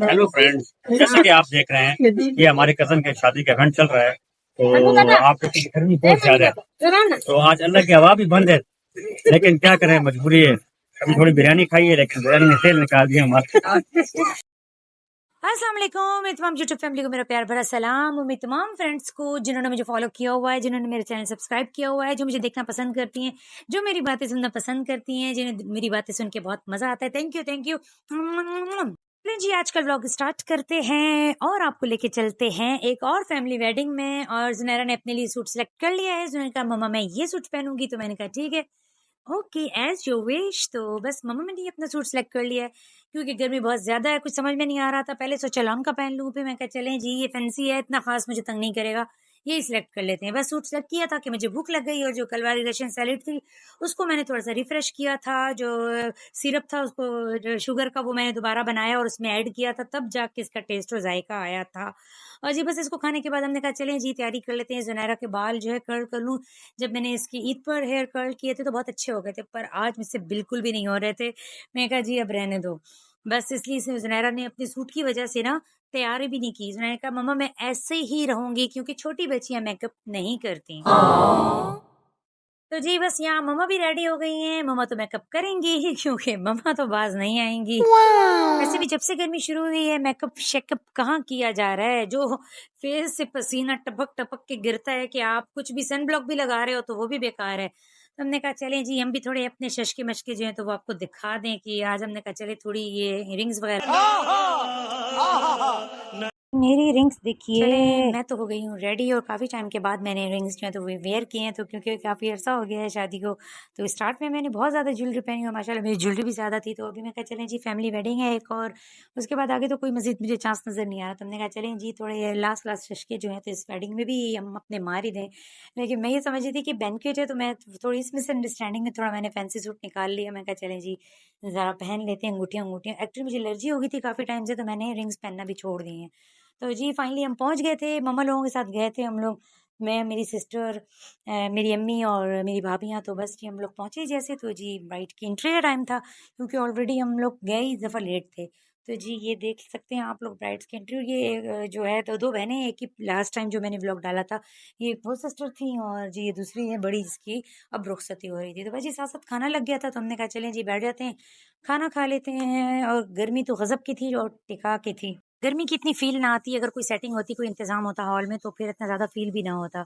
Hello friends, जैसा कि आप देख रहे हैं कि हमारे कजन के शादी का इवेंट चल रहा है। तो आप लोग की गर्मी बहुत ज्यादा है, तो आज अल्लाह की हवा भी बंद है, लेकिन क्या करें, मजबूरी है। अभी थोड़ी बिरयानी खाई है, लेकिन बिरयानी में तेल निकाल दिया हमारे। अस्सलाम वालेकुम। मैं तमाम यूट्यूब फैमिली को मेरा प्यार भरा सलाम। और मेरे तमाम फ्रेंड्स को जिन्होंने मुझे फॉलो किया हुआ है, जिन्होंने मेरे चैनल सब्सक्राइब किया हुआ है, जो मुझे देखना पसंद करती हैं, जो मेरी बातें सुनना पसंद करती हैं, जिन्हें मेरी बातें सुन के बहुत मजा आता है। Thank you, thank you. चलिए जी, आज का व्लॉग स्टार्ट करते हैं और आपको लेके चलते हैं एक और फैमिली वेडिंग में। और जुनैरा ने अपने लिए सूट सेलेक्ट कर लिया है। जुनैरा कहा मम्मा मैं ये सूट पहनूंगी, तो मैंने कहा ठीक है, ओके एज योर विश। तो बस मम्मा मैंने अपना सूट सेलेक्ट कर लिया है, क्योंकि गर्मी बहुत ज्यादा है, कुछ समझ में नहीं आ रहा था। पहले सोचा लॉन्ग का पहन लूं, फिर मैं कहा चलें जी ये फैंसी है, इतना खास मुझे तंग नहीं करेगा, यही सिलेक्ट कर लेते हैं। बस सूट सेलेक्ट किया था कि मुझे भूख लग गई, और जो कल वाली रशियन सैलेड थी उसको मैंने थोड़ा सा रिफ्रेश किया था। जो सिरप था उसको, जो शुगर का, वो मैंने दोबारा बनाया और उसमें ऐड किया था, तब जाके इसका टेस्ट और जायका आया था। और जी बस इसको खाने के बाद हमने कहा चलें जी तैयारी कर लेते हैं, जुनैरा के बाल जो है कर्ल कर लूं। जब मैंने इसकी ईद पर हेयर कर्ल किए थे तो बहुत अच्छे हो गए थे, पर आज मुझसे बिल्कुल भी नहीं हो रहे थे। मैं कहा जी अब रहने दो। बस इसलिए से जुनैरा ने अपने सूट की वजह से ना तैयारी भी नहीं की। जुनैरा ने कहा मम्मा मैं ऐसे ही रहूंगी, क्योंकि छोटी बच्चियां मेकअप नहीं करती। तो जी बस यहाँ मम्मा भी रेडी हो गई हैं। मम्मा तो मेकअप करेंगी ही, क्योंकि मम्मा तो बाज नहीं आएंगी। वैसे भी जब से गर्मी शुरू हुई है, मेकअप शेकअप कहाँ किया जा रहा है। जो फेस से पसीना टपक टपक के गिरता है कि आप कुछ भी सन ब्लॉक भी लगा रहे हो तो वो भी बेकार है। तो हमने कहा चलें जी हम भी थोड़े अपने शशके मशके जो है तो वो आपको दिखा दें, कि आज हमने कहा चले थोड़ी ये रिंग्स वगैरह, मेरी रिंग्स देखिए। मैं तो हो गई हूँ रेडी, और काफ़ी टाइम के बाद मैंने रिंग्स जो है तो वेयर किए हैं, तो क्योंकि काफ़ी अर्सा हो गया है शादी को। तो स्टार्ट में मैंने बहुत ज़्यादा ज्वेलरी पहनी और माशाल्लाह मेरी ज्वेलरी भी ज़्यादा थी। तो अभी मैं कहा चलें जी फैमिली वेडिंग है एक, और उसके बाद आगे तो कोई मजीद मुझे चांस नज़र नहीं आ रहा। तो हमने कहा चलें जी थोड़े लास्ट लास्ट शशके जो हैं तो इस वेडिंग में भी हम अपने मार ही दें। लेकिन मैं ये समझ रही थी कि बैंक्वेट है, तो मैं थोड़ी इस मिसअंडरस्टैंडिंग में थोड़ा मैंने फैंसी सूट निकाल लिया। मैं कहा चलें जी ज़रा पहन लेते हैं अंगूठियाँ अंगूठियाँ। एक्चुअली मुझे एलर्जी हो गई थी काफ़ी टाइम से, तो मैंने रिंग्स पहनना भी छोड़ दी हैं। तो जी फाइनली हम पहुंच गए थे, मम्मा लोगों के साथ गए थे हम लोग, मैं, मेरी सिस्टर, मेरी अम्मी और मेरी भाभियाँ। तो बस जी हम लोग पहुंचे जैसे, तो जी ब्राइड की एंट्री का टाइम था, क्योंकि ऑलरेडी हम लोग गए इस दफ़ा लेट थे। तो जी ये देख सकते हैं आप लोग ब्राइड्स की एंट्री। और ये जो है तो दो बहनें, एक ही लास्ट टाइम जो मैंने व्लॉग डाला था ये वो सिस्टर थी, और जी ये दूसरी है बड़ी, जिसकी अब रुखसती हो रही थी। तो बस जी साथ साथ खाना लग गया था, तो हमने कहा चलें जी बैठ जाते हैं, खाना खा लेते हैं। और गर्मी तो गजब की थी और टिका की थी। गर्मी की इतनी फ़ील ना आती, अगर कोई सेटिंग होती, कोई इंतज़ाम होता हॉल में, तो फिर इतना ज़्यादा फ़ील भी ना होता।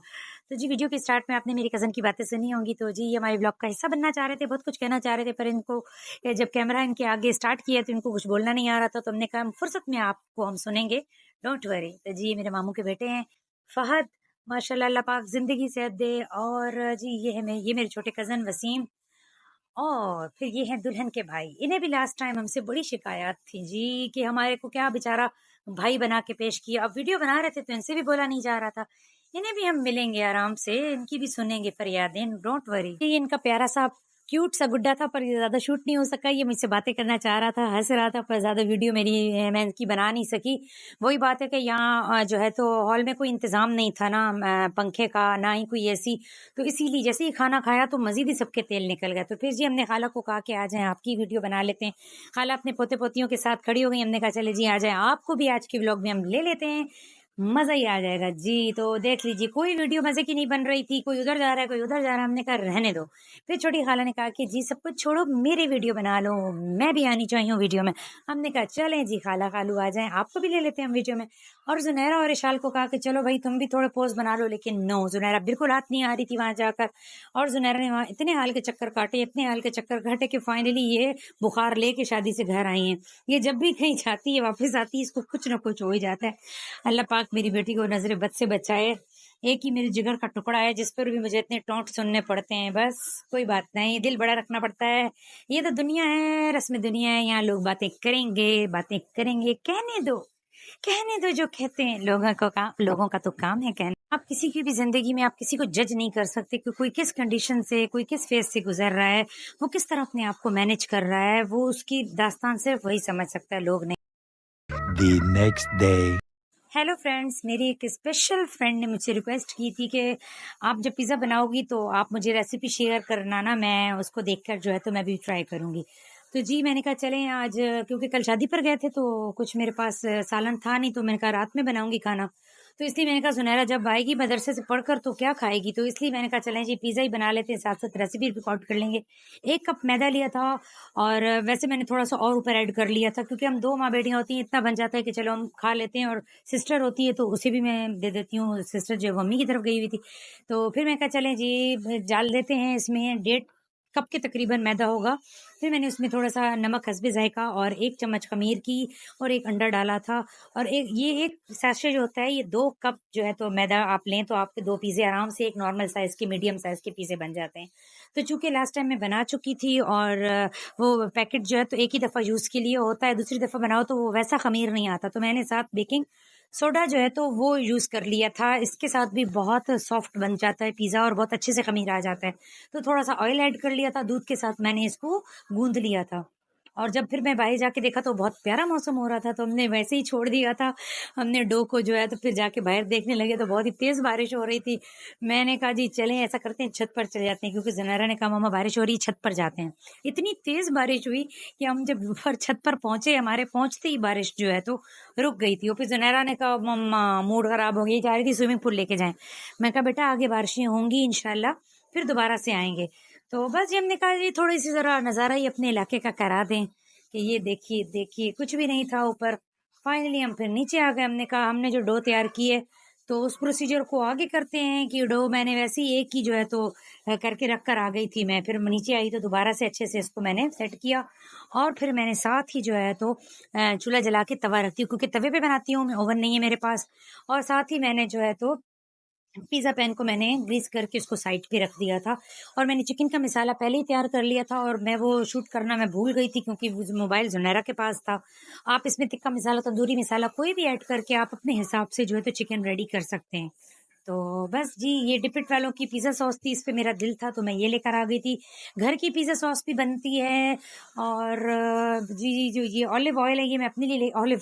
तो जी वीडियो के स्टार्ट में आपने मेरी कज़न की बातें सुनी होंगी, तो जी ये हमारे ब्लॉग का हिस्सा बनना चाह रहे थे, बहुत कुछ कहना चाह रहे थे, पर इनको जब कैमरा इनके आगे स्टार्ट किया तो इनको कुछ बोलना नहीं आ रहा था। तो हमने कहा फुर्सत में आपको हम सुनेंगे, डोंट वरी। तो जी ये मेरे मामू के बेटे हैं फ़हद, माशाल्लाह अल्लाह पाक ज़िंदगी सेहत दे। और जी ये मेरे छोटे कज़न वसीम, और फिर ये हैं दुल्हन के भाई। इन्हें भी लास्ट टाइम हमसे बड़ी शिकायत थी जी, कि हमारे को क्या बेचारा भाई बना के पेश किया। अब वीडियो बना रहे थे तो इनसे भी बोला नहीं जा रहा था। इन्हें भी हम मिलेंगे आराम से, इनकी भी सुनेंगे फरियादें, डोंट वरी। ये इनका प्यारा सा क्यूट सा गुड्डा था, पर ये ज्यादा शूट नहीं हो सका। ये मुझसे बातें करना चाह रहा था, हंस रहा था, पर ज्यादा वीडियो मेरी मैं इनकी बना नहीं सकी। वही बात है कि यहाँ जो है तो हॉल में कोई इंतजाम नहीं था ना, पंखे का ना ही कोई एसी। तो इसीलिए जैसे ही खाना खाया तो मजीद ही सबके तेल निकल गया। तो फिर जी हमने खाला को कहा कि आ जाएं आपकी वीडियो बना लेते हैं। खाला अपने पोते पोतियों के साथ खड़ी हो गई। हमने कहा चले जी आ जाएं, आपको भी आज के व्लॉग में हम ले लेते हैं, मजा ही आ जाएगा जी। तो देख लीजिए कोई वीडियो मजे की नहीं बन रही थी, कोई उधर जा रहा है कोई उधर जा रहा है। हमने कहा रहने दो। फिर छोटी खाला ने कहा कि जी सब कुछ छोड़ो, मेरी वीडियो बना लो, मैं भी आनी चाहिए हूँ वीडियो में। हमने कहा चलें जी खाला खालू आ जाएं, आपको भी ले लेते हैं हम वीडियो में। और जुनैरा और इशाल को कहा कि चलो भाई तुम भी थोड़े पोज बना लो, लेकिन नो, जुनैरा बिल्कुल हाथ नहीं आ रही थी वहां जाकर। और जुनैरा ने वहां इतने हाल के चक्कर काटे, इतने हाल के चक्कर काटे, कि फाइनली ये बुखार लेके शादी से घर आई है। ये जब भी कहीं जाती है वापस आती है, इसको कुछ ना कुछ हो ही जाता है। अल्लाह पाक मेरी बेटी को नजर बद से बचाए। एक ही मेरे जिगर का टुकड़ा है, जिस पर भी मुझे इतने टोंट सुनने पड़ते हैं। बस कोई बात नहीं, दिल बड़ा रखना पड़ता है। ये तो दुनिया है, रस्म दुनिया है, यहाँ लोग बातें करेंगे बातें करेंगे, कहने दो जो कहते हैं। लोगों का तो काम है कहना। आप किसी की भी जिंदगी में आप किसी को जज नहीं कर सकते कि कोई किस कंडीशन से, कोई किस फेज से गुजर रहा है, वो किस तरह अपने आप को मैनेज कर रहा है, वो उसकी दास्तान सिर्फ वही समझ सकता है, लोग नहीं। The next day. Hello friends, मेरी एक स्पेशल फ्रेंड ने मुझसे रिक्वेस्ट की थी कि आप जब पिज़्ज़ा बनाओगी तो आप मुझे रेसिपी शेयर करना ना, मैं उसको देखकर जो है तो मैं भी ट्राई करूँगी। तो जी मैंने कहा चलें आज, क्योंकि कल शादी पर गए थे तो कुछ मेरे पास सालन था नहीं, तो मैंने कहा रात में बनाऊंगी खाना। तो इसलिए मैंने कहा सुनहरा जब आएगी मदरसे से पढ़कर तो क्या खाएगी, तो इसलिए मैंने कहा चलें जी पिज़्ज़ा ही बना लेते हैं, साथ साथ रेसिपी रिकॉर्ड कर लेंगे। 1 कप मैदा लिया था, और वैसे मैंने थोड़ा सा और ऊपर ऐड कर लिया था, क्योंकि हम 2 माँ बेटियां होती हैं, इतना बन जाता है कि चलो हम खा लेते हैं। और सिस्टर होती है तो उसे भी मैं दे देती हूँ, सिस्टर जो मम्मी की तरफ गई हुई थी। तो फिर मैं कहा चलें जी डाल देते हैं, इसमें 1.5 कप के तकरीबन मैदा होगा। फिर मैंने उसमें थोड़ा-सा नमक हस्बे ज़ायक़ा और 1 चम्मच ख़मीर की और 1 अंडा डाला था। और एक सैशे जो होता है, ये 2 कप जो है तो मैदा आप लें तो आपके 2 पिज़्ज़े आराम से एक नॉर्मल साइज़ के, मीडियम साइज़ के पिज़्ज़े बन जाते हैं। तो चूँकि लास्ट टाइम मैं बना चुकी थी और वो पैकेट जो है तो एक ही दफ़ा यूज़ के लिए होता है, दूसरी दफ़ा बनाओ तो वो वैसा ख़मीर नहीं आता। तो मैंने साथ बेकिंग सोडा जो है तो वो यूज़ कर लिया था। इसके साथ भी बहुत सॉफ्ट बन जाता है पिज़्ज़ा और बहुत अच्छे से ख़मीर आ जाता है। तो थोड़ा-सा ऑयल ऐड कर लिया था, दूध के साथ मैंने इसको गूँध लिया था। और जब फिर मैं बाहर जाके देखा तो बहुत प्यारा मौसम हो रहा था, तो हमने वैसे ही छोड़ दिया था। हमने डो को जो है तो फिर जाके बाहर देखने लगे तो बहुत ही तेज़ बारिश हो रही थी। मैंने कहा जी चलें ऐसा करते हैं, छत पर चले जाते हैं, क्योंकि ज़नारा ने कहा मम्मा बारिश हो रही है, छत पर जाते हैं। इतनी तेज़ बारिश हुई कि हम जब ऊपर छत पर पहुँचे, हमारे पहुँचते ही बारिश जो है तो रुक गई थी। और फिर ज़नारा ने कहा मम्मा मूड ख़राब हो गया, जा रही थी स्विमिंग पूल लेके जाएँ। मैं कहा बेटा आगे बारिशें होंगी इंशाल्लाह, फिर दोबारा से आएँगे। तो बस ये हमने कहा ये थोड़ी-सी ज़रा नज़ारा ही अपने इलाके का करा दें कि ये देखिए, देखिए कुछ भी नहीं था ऊपर। फाइनली हम फिर नीचे आ गए। हमने कहा हमने जो डो तैयार की है तो उस प्रोसीजर को आगे करते हैं, कि डो मैंने वैसे ही एक ही जो है तो करके रख कर आ गई थी मैं। फिर नीचे आई तो दोबारा से अच्छे से इसको मैंने सेट किया, और फिर मैंने साथ ही जो है तो चूल्हा जला के तवा रखती हूँ, क्योंकि तवे पे बनाती हूँ मैं, ओवन नहीं है मेरे पास। और साथ ही मैंने जो है तो पिज़्ज़ा पैन को मैंने ग्रीस करके उसको साइड पे रख दिया था। और मैंने चिकन का मसाला पहले ही तैयार कर लिया था, और मैं वो शूट करना मैं भूल गई थी, क्योंकि वो मोबाइल ज़ुनैरा के पास था। आप इसमें तिक्का मसाला, तंदूरी मसाला कोई भी ऐड करके आप अपने हिसाब से जो है तो चिकन रेडी कर सकते हैं। तो बस जी ये डिपिट वालों की पिज़्ज़ा सॉस थी, इस पे मेरा दिल था तो मैं ये लेकर आ गई थी। घर की पिज़्ज़ा सॉस भी बनती है, और जी जो ये ऑलिव ऑयल है ये मैं अपने लिए ऑलिव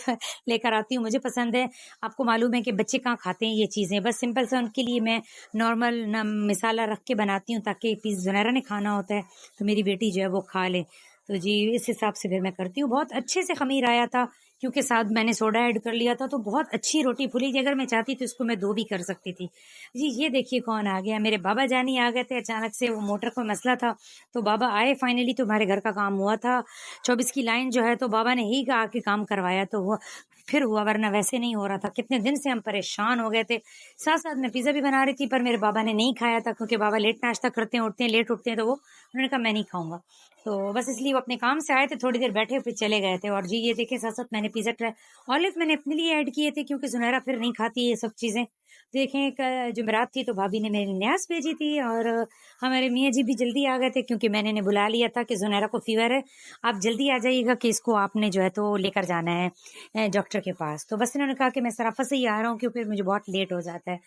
लेकर आती हूँ, मुझे पसंद है। आपको मालूम है कि बच्चे कहाँ खाते हैं ये चीज़ें, बस सिंपल सा उनके लिए मैं नॉर्मल मसाला रख के बनाती हूँ, ताकि ज़ुनैरा ने खाना होता है तो मेरी बेटी जो है वो खा ले। तो जी इस हिसाब से फिर मैं करती हूँ। बहुत अच्छे से ख़मीर आया था, क्योंकि साथ मैंने सोडा ऐड कर लिया था, तो बहुत अच्छी रोटी फूली थी। अगर मैं चाहती तो इसको मैं 2 भी कर सकती थी। जी ये देखिए कौन आ गया, मेरे बाबा जानी आ गए थे अचानक से, वो मोटर का मसला था तो बाबा आए फाइनली, तो हमारे घर का काम हुआ था। 24 की लाइन जो है तो बाबा ने ही कहा कि काम करवाया तो वो फिर हुआ, वरना वैसे नहीं हो रहा था। कितने दिन से हम परेशान हो गए थे। साथ साथ मैं पिज़्ज़ा भी बना रही थी, पर मेरे बाबा ने नहीं खाया था, क्योंकि बाबा लेट नाश्ता करते हैं, उठते हैं लेट उठते हैं, तो वो उन्होंने कहा मैं नहीं खाऊंगा। तो बस इसलिए वो अपने काम से आए थे, थोड़ी देर बैठे फिर चले गए थे। और जी ये देखिए साथ साथ मैंने पिज़्ज़ा ट्राई, ऑलिव मैंने अपने लिए ऐड किए थे, क्योंकि ज़ुनैरा फिर नहीं खाती ये सब चीज़ें। देखें जुमेरात थी तो भाभी ने मेरी न्यास भेजी थी, और हमारे मियाँ जी भी जल्दी आ गए थे, क्योंकि मैंने इन्हें बुला लिया था कि ज़ुनैरा को फीवर है, आप जल्दी आ जाइएगा कि इसको आपने जो है तो लेकर जाना है डॉक्टर के पास। तो बस इन्होंने कहा कि मैं सराफा से ही आ रहा हूँ, क्योंकि मुझे बहुत लेट हो जाता है।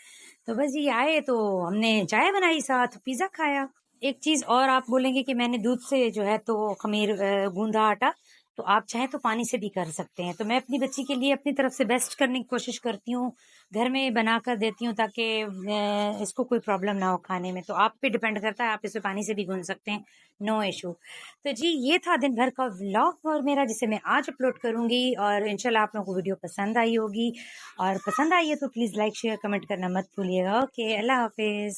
तो बस ये आए तो हमने चाय बनाई, साथ पिज़्ज़ा खाया। एक चीज़ और आप बोलेंगे कि मैंने दूध से जो है तो ख़मीर गूँधा आटा, तो आप चाहें तो पानी से भी कर सकते हैं। तो मैं अपनी बच्ची के लिए अपनी तरफ से बेस्ट करने की कोशिश करती हूँ, घर में बना कर देती हूँ, ताकि इसको कोई प्रॉब्लम ना हो खाने में। तो आप पे डिपेंड करता है, आप इसे पानी से भी गूँध सकते हैं, नो इश्यू। तो जी ये था दिन भर का व्लॉग और मेरा, जिसे मैं आज अपलोड करूँगी, और इंशाल्लाह आप लोगों को वीडियो पसंद आई होगी। और पसंद आई है तो प्लीज़ लाइक शेयर कमेंट करना मत भूलिएगा। ओके, अल्लाह हाफ़िज़।